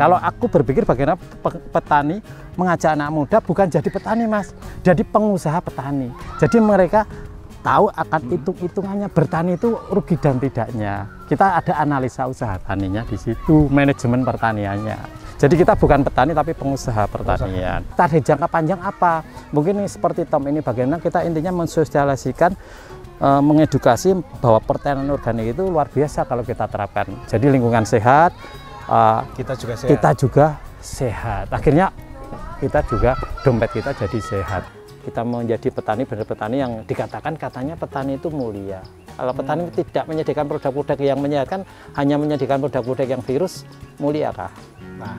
Kalau aku berpikir bagaimana petani mengajak anak muda bukan jadi petani Mas, jadi pengusaha petani. Jadi mereka tahu akan hitung-hitungannya bertani itu rugi dan tidaknya. Kita ada analisa usaha taninya di situ, manajemen pertaniannya. Jadi kita bukan petani tapi pengusaha pertanian. Target jangka panjang apa? Mungkin seperti Tom ini bagaimana kita intinya mensosialisasikan, mengedukasi bahwa pertanian organik itu luar biasa kalau kita terapkan. Jadi lingkungan sehat, kita juga sehat. Akhirnya kita juga dompet kita jadi sehat. Kita menjadi petani, benar petani yang dikatakan katanya petani itu mulia. Kalau petani tidak menyediakan produk-produk yang menyehatkan, hanya menyediakan produk-produk yang virus, muliakah? Nah.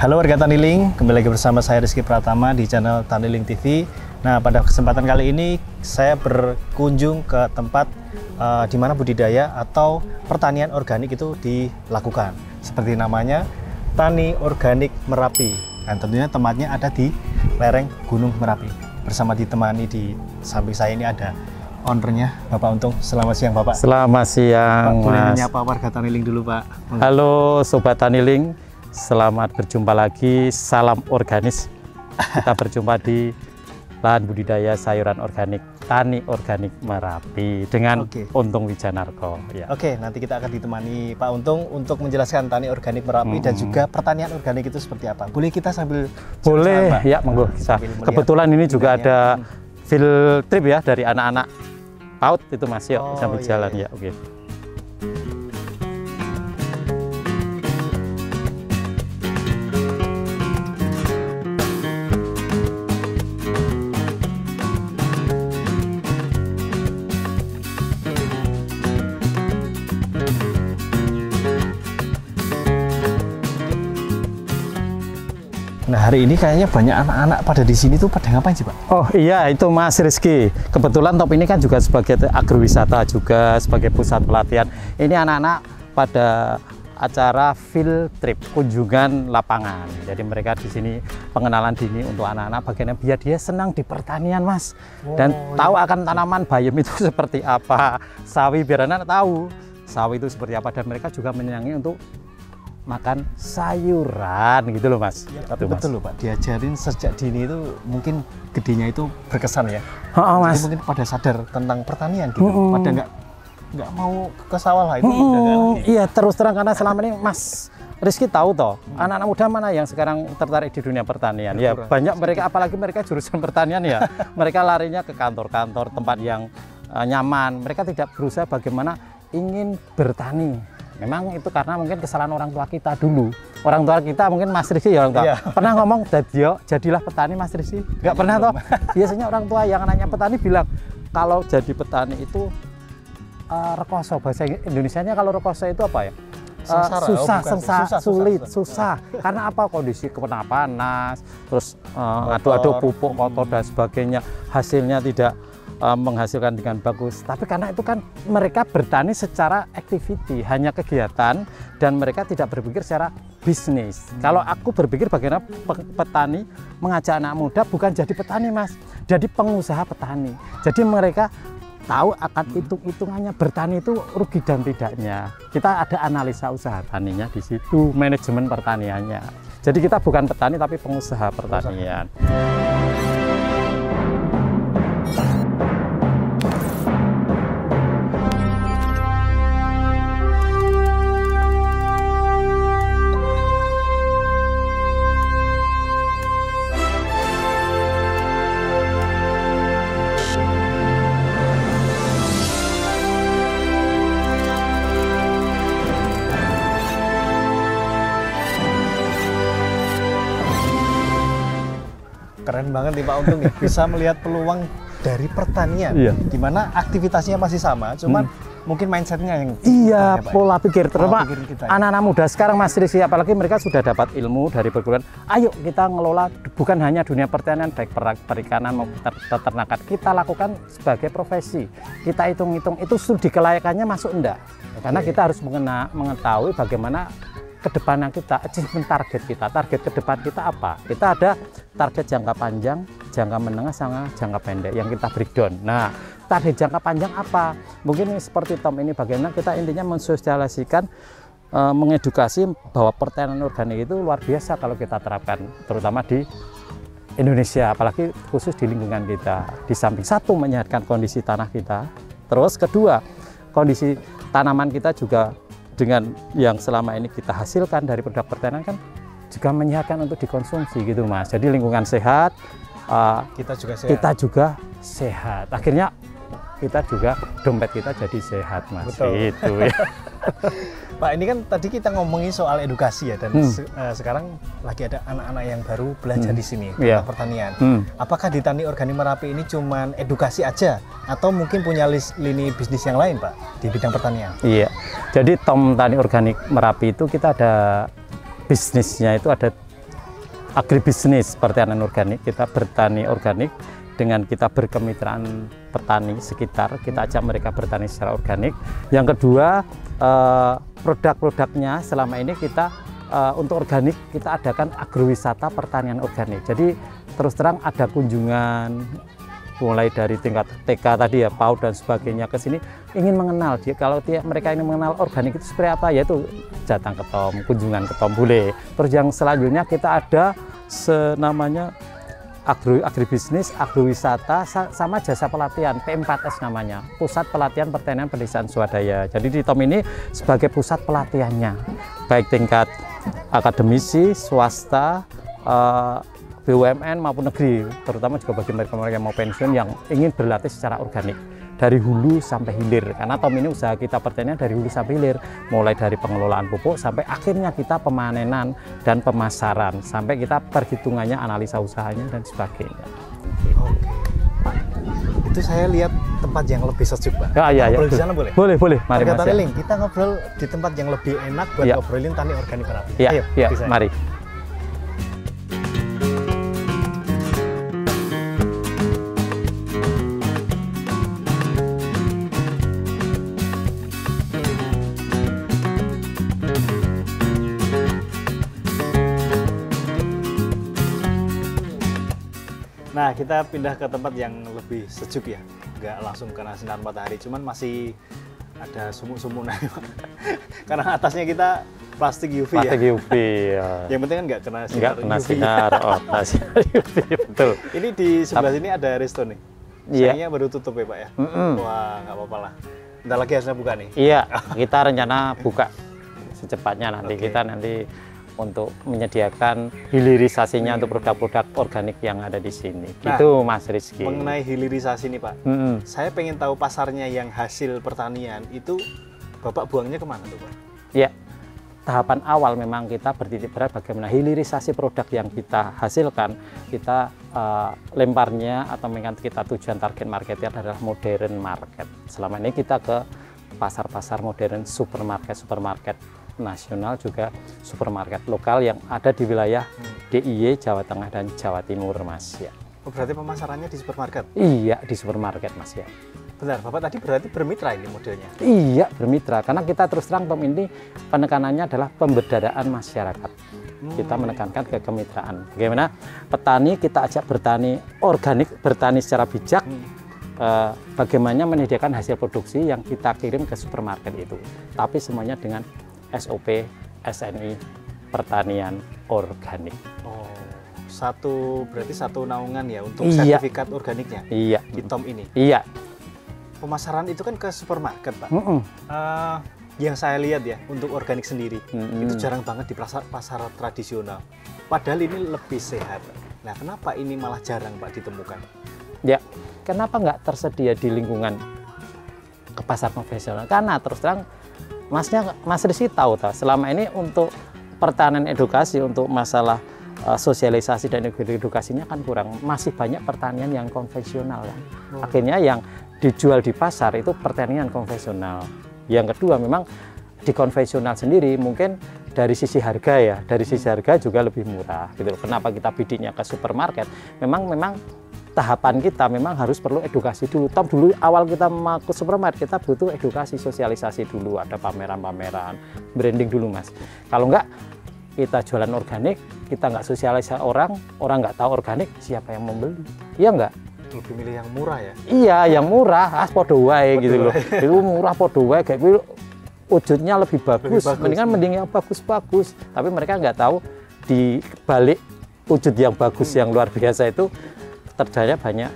Halo warga Taniling, kembali lagi bersama saya Rizky Pratama di channel Taniling TV. Nah, pada kesempatan kali ini saya berkunjung ke tempat di mana budidaya atau pertanian organik itu dilakukan. Seperti namanya, Tani Organik Merapi. Dan tentunya tempatnya ada di lereng Gunung Merapi. Bersama ditemani di samping saya ini ada ownernya, Bapak Untung. Selamat siang, Bapak. Selamat siang, Pak, boleh Mas. menyapa warga Taniling dulu, Pak. Halo Sobat Taniling, selamat berjumpa lagi. Salam organis. Kita berjumpa di lahan budidaya sayuran organik Tani Organik Merapi dengan Untung Wijanarko. Ya. Oke, nanti kita akan ditemani Pak Untung untuk menjelaskan Tani Organik Merapi dan juga pertanian organik itu seperti apa. Boleh kita sambil boleh ya, monggo bisa. Kebetulan ini juga ada field trip ya dari anak-anak PAUD itu Mas, yuk sambil jalan ya. Oke. Nah, hari ini kayaknya banyak anak-anak pada di sini tuh pada ngapain sih, Pak? Oh iya, itu Mas Rizky. Kebetulan Top ini kan juga sebagai agrowisata juga, sebagai pusat pelatihan. Ini anak-anak pada acara field trip, kunjungan lapangan. Jadi mereka di sini pengenalan dini untuk anak-anak bagaimana biar dia senang di pertanian, Mas. Dan tahu akan tanaman bayam itu seperti apa, sawi biar anak tahu sawi itu seperti apa, dan mereka juga menyenangi untuk makan sayuran gitu loh Mas. Ya, tapi betul loh Pak, diajarin sejak dini itu mungkin gedenya itu berkesan ya. Mas. Jadi mungkin pada sadar tentang pertanian gitu. Pada nggak mau ke sawah lah itu. Iya, terus terang karena selama ini Mas Rizky tahu toh, anak-anak muda mana yang sekarang tertarik di dunia pertanian? Ya banyak mereka, apalagi mereka jurusan pertanian ya. Mereka larinya ke kantor-kantor, tempat yang nyaman. Mereka tidak berusaha bagaimana ingin bertani. Memang itu karena mungkin kesalahan orang tua kita dulu. Orang tua kita mungkin Mas Rizky ya orang tua. Iya. Pernah ngomong, jadilah petani Mas Rizky? Nggak pernah toh? Biasanya orang tua yang anaknya petani bilang, kalau jadi petani itu rekoso. Bahasa Indonesianya kalau rekoso itu apa ya? Susah. Karena apa? Kondisi kena panas, terus adu-adu pupuk kotor dan sebagainya. Hasilnya tidak menghasilkan dengan bagus, tapi karena itu kan mereka bertani secara activity, hanya kegiatan, dan mereka tidak berpikir secara bisnis. Kalau aku berpikir bagaimana petani mengajak anak muda bukan jadi petani Mas, jadi pengusaha petani. Jadi mereka tahu akan hitung-hitungannya bertani itu rugi dan tidaknya. Kita ada analisa usaha taninya di situ, manajemen pertaniannya. Jadi kita bukan petani tapi pengusaha pertanian. Keren banget nih Pak Untung ya, bisa melihat peluang dari pertanian, di mana aktivitasnya masih sama, cuman mungkin mindsetnya yang pola pikir. Terutama anak-anak muda sekarang Mas Rizky, apalagi mereka sudah dapat ilmu dari perguruan. Ayo kita ngelola bukan hanya dunia pertanian, baik perikanan maupun peternakan, kita lakukan sebagai profesi. Kita hitung-hitung itu studi kelayakannya masuk enggak, karena kita harus mengetahui bagaimana kedepannya kita, achievement target kita, target ke depan kita apa? Kita ada target jangka panjang, jangka menengah, sama jangka pendek yang kita breakdown. Nah, target jangka panjang apa? Mungkin seperti Tom ini, bagaimana kita intinya mensosialisasikan, mengedukasi bahwa pertanian organik itu luar biasa kalau kita terapkan, terutama di Indonesia, apalagi khusus di lingkungan kita. Di samping satu, menyehatkan kondisi tanah kita, terus kedua, kondisi tanaman kita juga dengan yang selama ini kita hasilkan dari produk pertanian kan juga menyehatkan untuk dikonsumsi gitu Mas. Jadi lingkungan sehat, kita juga sehat. Akhirnya kita juga, dompet kita jadi sehat Mas. Betul. Itu ya. Pak, ini kan tadi kita ngomongin soal edukasi ya, dan sekarang lagi ada anak-anak yang baru belajar di sini tentang pertanian. Apakah di Tani Organik Merapi ini cuman edukasi aja, atau mungkin punya lini bisnis yang lain Pak di bidang pertanian? Iya, jadi Tom Tani Organik Merapi itu kita ada bisnisnya, itu ada agribisnis pertanian organik. Kita bertani organik dengan kita berkemitraan petani sekitar, kita ajak mereka bertani secara organik. Yang kedua, produk-produknya selama ini kita untuk organik kita adakan agrowisata pertanian organik. Jadi terus terang ada kunjungan mulai dari tingkat TK tadi ya, PAUD dan sebagainya ke sini, ingin mengenal dia. Kalau mereka ingin mengenal organik itu seperti apa, yaitu datang ke Tom, kunjungan ke Tom boleh. Terus yang selanjutnya kita ada namanya agribisnis, agrowisata, sama jasa pelatihan, P4S namanya, Pusat Pelatihan Pertanian Pedesaan Swadaya. Jadi di Tom ini sebagai pusat pelatihannya, baik tingkat akademisi, swasta, BUMN maupun negeri, terutama juga bagi mereka yang mau pensiun yang ingin berlatih secara organik dari hulu sampai hilir, karena Tom ini usaha kita pertanian dari hulu sampai hilir, mulai dari pengelolaan pupuk sampai akhirnya kita pemanenan dan pemasaran, sampai kita perhitungannya, analisa usahanya dan sebagainya. Oke. Pak, itu saya lihat tempat yang lebih sejuk Pak. Iya. Ngobrol di sana boleh? Boleh. Mari Mas. Tani Link, kita ngobrol di tempat yang lebih enak buat ngobrolin Tani Organik Merapi. Iya, mari. Nah, kita pindah ke tempat yang lebih sejuk ya, nggak langsung kena sinar matahari, cuman masih ada sumuk-sumunan karena atasnya kita plastik UV ya. Plastik UV ya. Yang penting kan nggak kena sinar UV. Sinar UV, betul. Ini di sebelah sini ada resto nih. Sayangnya baru tutup ya Pak ya. Wah, nggak apa-apa lah. Bentar lagi harusnya buka nih. Iya, kita rencana buka secepatnya nanti. Kita nanti untuk menyediakan hilirisasinya untuk produk-produk organik yang ada di sini. Nah, itu Mas Rizky. Mengenai hilirisasi nih Pak, saya pengen tahu pasarnya yang hasil pertanian itu Bapak buangnya kemana tuh Pak? Ya, tahapan awal memang kita bertitik berat bagaimana hilirisasi produk yang kita hasilkan, kita lemparnya atau kita tujuan target marketnya adalah modern market. Selama ini kita ke pasar-pasar modern, supermarket nasional, juga supermarket lokal yang ada di wilayah DIY, Jawa Tengah dan Jawa Timur Mas ya. Oh, berarti pemasarannya di supermarket? Iya, di supermarket Mas ya. Benar, Bapak tadi berarti bermitra ini modelnya? Iya, bermitra, karena kita terus terang Tom ini penekanannya adalah pemberdayaan masyarakat. Kita menekankan ke kemitraan. Bagaimana petani kita ajak bertani organik, bertani secara bijak, bagaimana menyediakan hasil produksi yang kita kirim ke supermarket itu. Tapi semuanya dengan SOP SNI pertanian organik. Oh, berarti satu naungan ya untuk sertifikat organiknya. Iya. Di Tom ini. Iya. Pemasaran itu kan ke supermarket Pak. Yang saya lihat ya untuk organik sendiri itu jarang banget di pasar tradisional. Padahal ini lebih sehat. Nah, kenapa ini malah jarang Pak ditemukan? Ya, kenapa nggak tersedia di lingkungan ke pasar konvensional? Karena terus terang Mas Rizky tahu selama ini untuk pertanian edukasi, untuk masalah sosialisasi dan edukasinya kan kurang. Masih banyak pertanian yang konvensional kan. Akhirnya yang dijual di pasar itu pertanian konvensional. Yang kedua memang di konvensional sendiri mungkin dari sisi harga ya, dari sisi harga juga lebih murah gitu. Kenapa kita bidiknya ke supermarket? Memang tahapan kita memang harus perlu edukasi dulu. Tom, dulu awal kita masuk supermarket kita butuh edukasi, sosialisasi dulu, ada pameran-pameran, branding dulu Mas. Kalau enggak kita jualan organik, kita nggak sosialisasi orang nggak tahu organik, siapa yang membeli? Iya nggak? Lebih milih yang murah ya? Iya, yang murah, podo wae gitu loh. Itu murah podo wae, kayak gitu wujudnya lebih bagus. Mendingan mending yang bagus-bagus. Tapi mereka nggak tahu di balik wujud yang bagus yang luar biasa itu terjadi banyak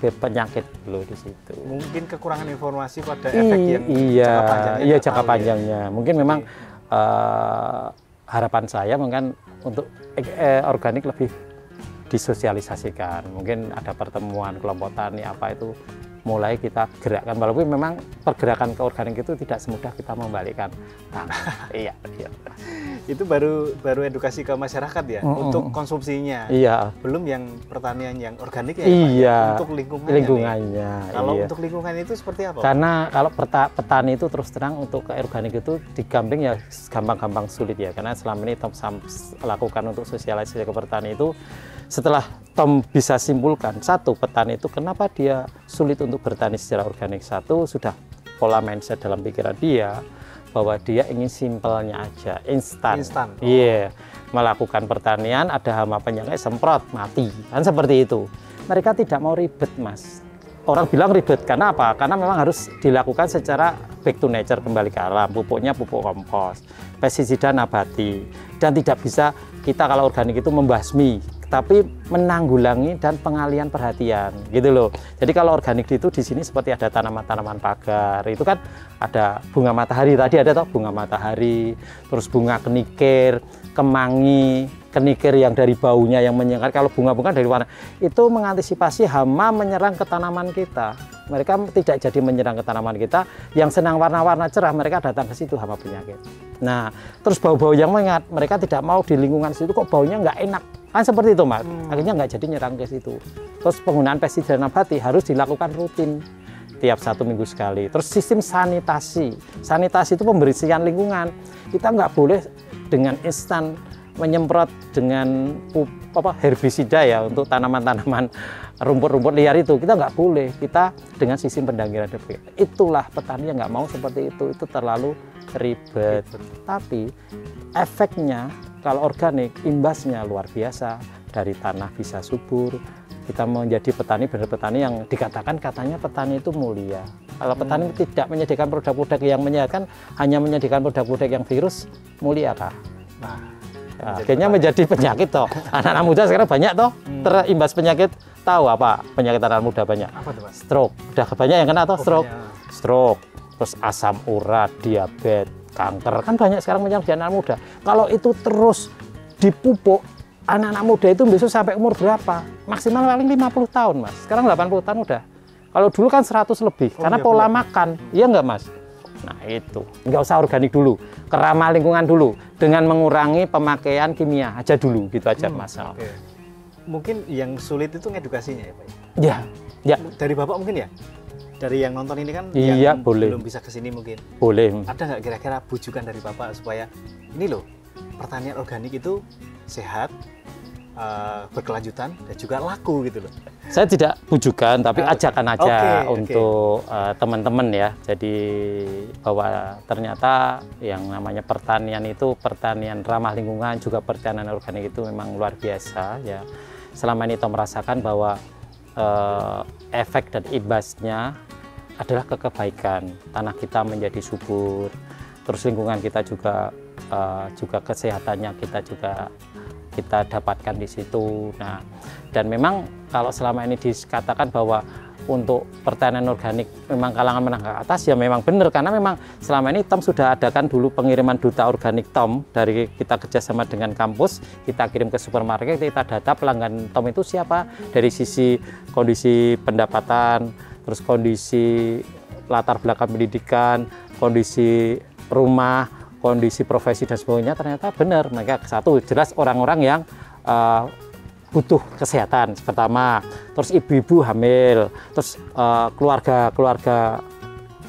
penyakit loh di situ. Mungkin kekurangan informasi pada efek yang jangka panjangnya. Mungkin memang harapan saya mungkin untuk organik lebih disosialisasikan. Mungkin ada pertemuan kelompok tani apa itu mulai kita gerakkan, walaupun memang pergerakan ke organik itu tidak semudah kita membalikkan tanah. Iya. Itu baru edukasi ke masyarakat ya, untuk konsumsinya. Iya. Belum yang pertanian yang organik ya. Iya. Pak, untuk lingkungannya. Kalau iya. untuk lingkungan itu seperti apa? Karena kalau petani itu terus terang untuk ke organik itu di Gamping ya gampang-gampang sulit ya, karena selama ini Tom lakukan untuk sosialisasi ke petani itu, setelah Tom bisa simpulkan, satu, petani itu kenapa dia sulit untuk bertani secara organik. Satu, sudah pola mindset dalam pikiran dia bahwa dia ingin simpelnya aja, instan. Iya, melakukan pertanian, ada hama penyakit, semprot, mati. Kan seperti itu. Mereka tidak mau ribet, Mas. Orang bilang ribet, karena apa? Karena memang harus dilakukan secara back to nature, kembali ke alam. Pupuknya pupuk kompos, pestisida nabati. Dan tidak bisa kita kalau organik itu membasmi, tapi menanggulangi dan pengalian perhatian, gitu loh. Jadi kalau organik itu di sini seperti ada tanaman-tanaman pagar, itu kan ada bunga matahari, tadi ada toh bunga matahari, terus bunga kenikir, kemangi, kenikir yang dari baunya yang menyengat. Kalau bunga-bunga dari warna itu mengantisipasi hama menyerang ke tanaman kita. Mereka tidak jadi menyerang ke tanaman kita. Yang senang warna-warna cerah, mereka datang ke situ hama penyakit. Nah, terus bau-bau yang menyengat, mereka tidak mau di lingkungan situ, kok baunya nggak enak. Kan seperti itu, Mas. Akhirnya nggak jadi nyerang ke situ. Terus penggunaan pestisida nabati harus dilakukan rutin tiap 1 minggu sekali. Terus sistem sanitasi. Sanitasi itu pembersihan lingkungan. Kita nggak boleh dengan instan menyemprot dengan herbisida ya untuk tanaman-tanaman rumput-rumput liar itu. Kita nggak boleh. Kita dengan sistem pendangkiran debu. Itulah petani yang nggak mau seperti itu. Itu terlalu ribet. Tapi efeknya kalau organik, imbasnya luar biasa. Dari tanah bisa subur. Kita menjadi petani, benar petani yang dikatakan katanya petani itu mulia. Kalau petani tidak menyediakan produk-produk yang menyehatkan, hanya menyediakan produk-produk yang virus, mulia kah? Nah, akhirnya menjadi penyakit toh. Anak-anak muda sekarang banyak toh terimbas penyakit. Tahu apa penyakit anak muda banyak? Apa tuh, Mas? Stroke. Udah banyak yang kena toh stroke. Stroke, terus asam urat, diabetes, kanker. Kan banyak sekarang menyerang di anak muda. Kalau itu terus dipupuk, anak-anak muda itu besok sampai umur berapa? Maksimal paling 50 tahun, Mas. Sekarang 80 tahun udah. Kalau dulu kan 100 lebih, karena pola makan. Iya nggak, Mas? Nah itu, nggak usah organik dulu, keramah lingkungan dulu, dengan mengurangi pemakaian kimia aja dulu, gitu aja Mas. Okay. Mungkin yang sulit itu ngedukasinya ya Pak? Ya. Dari Bapak mungkin ya? Dari yang nonton ini kan, iya, yang boleh. belum bisa kesini mungkin? Boleh. Ada nggak kira-kira bujukan dari Bapak supaya ini loh, pertanian organik itu sehat, berkelanjutan, dan juga laku gitu loh? Saya tidak bujukan, tapi ajakan aja untuk teman-teman ya. Jadi bahwa ternyata yang namanya pertanian itu, pertanian ramah lingkungan, juga pertanian organik itu memang luar biasa ya. Selama ini Tom merasakan bahwa efek dan imbasnya adalah kebaikan. Tanah kita menjadi subur, terus lingkungan kita juga kesehatannya kita dapatkan di situ. Nah, dan memang kalau selama ini dikatakan bahwa untuk pertanian organik memang kalangan menengah ke atas, ya memang benar, karena memang selama ini Tom sudah adakan dulu pengiriman duta organik Tom, dari kita kerjasama dengan kampus, kita kirim ke supermarket, kita data pelanggan Tom itu siapa, dari sisi kondisi pendapatan, terus kondisi latar belakang pendidikan, kondisi rumah, kondisi profesi dan sebagainya. Ternyata benar, mereka satu jelas orang-orang yang butuh kesehatan pertama, terus ibu-ibu hamil, terus keluarga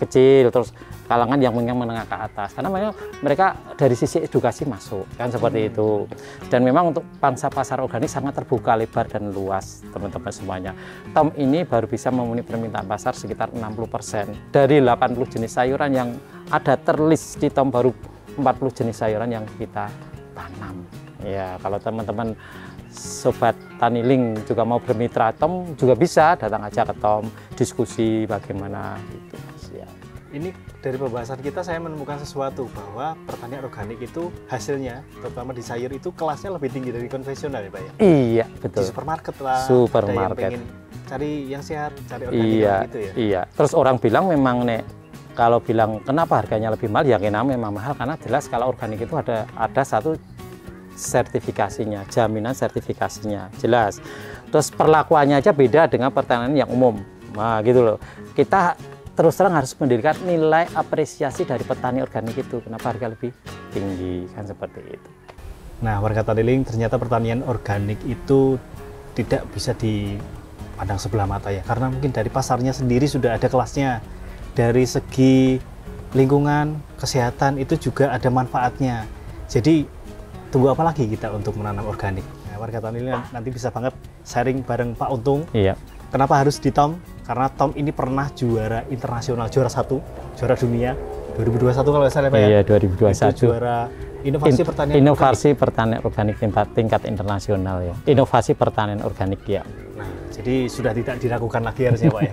kecil, terus kalangan yang menengah ke atas, karena mereka dari sisi edukasi masuk kan seperti itu. Dan memang untuk pangsa pasar organik sangat terbuka, lebar dan luas teman-teman semuanya. Tom ini baru bisa memenuhi permintaan pasar sekitar 60%. Dari 80 jenis sayuran yang ada terlist di Tom, baru 40 jenis sayuran yang kita tanam. Ya, kalau teman-teman sobat Taniling juga mau bermitra Tom, juga bisa datang aja ke Tom, diskusi bagaimana gitu Mas. Ya. Ini dari pembahasan kita saya menemukan sesuatu bahwa pertanian organik itu hasilnya, terutama di sayur itu kelasnya lebih tinggi dari konvensional ya Pak ya? Iya, betul. Di supermarket lah, supermarket. ada yang pengen cari yang sehat, cari organik gitu ya? Iya, terus orang bilang memang kalau bilang kenapa harganya lebih mahal, ya karena memang mahal, karena jelas kalau organik itu ada satu sertifikasinya, jaminan sertifikasinya, jelas. Terus perlakuannya aja beda dengan pertanian yang umum, nah gitu loh. Kita terus terang harus mendirikan nilai apresiasi dari petani organik itu, kenapa harga lebih tinggi, kan seperti itu. Nah, warga Taniling, ternyata pertanian organik itu tidak bisa dipandang sebelah mata ya, karena mungkin dari pasarnya sendiri sudah ada kelasnya. Dari segi lingkungan, kesehatan itu juga ada manfaatnya. Jadi tunggu apa lagi kita untuk menanam organik? Nah, warga Taniling nanti bisa banget sharing bareng Pak Untung. Iya. Kenapa harus di Tom? Karena Tom ini pernah juara internasional, juara 1, juara dunia 2021 kalau nggak salah Pak ya? Iya, 2021. Itu juara inovasi pertanian pertanian organik tingkat internasional ya. Inovasi pertanian organik ya. Nah, jadi sudah tidak diragukan lagi harusnya Pak ya.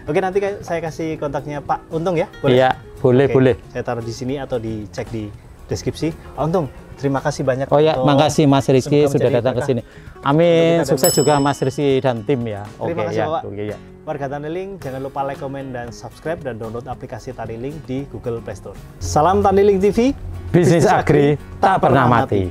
Oke, nanti saya kasih kontaknya Pak Untung ya. Boleh? Iya, boleh. Oke, boleh. Saya taruh di sini atau dicek di deskripsi. Pak Untung, terima kasih banyak. Oh ya, makasih Mas Rizky sudah datang ke sini. Amin, sukses juga Mas Rizky dan tim ya. Terima kasih Pak. Oke, ya. Warga Taniling, jangan lupa like, komen, dan subscribe, dan download aplikasi Taniling di Google Play Store. Salam Taniling TV. Bisnis Agri tak pernah mati.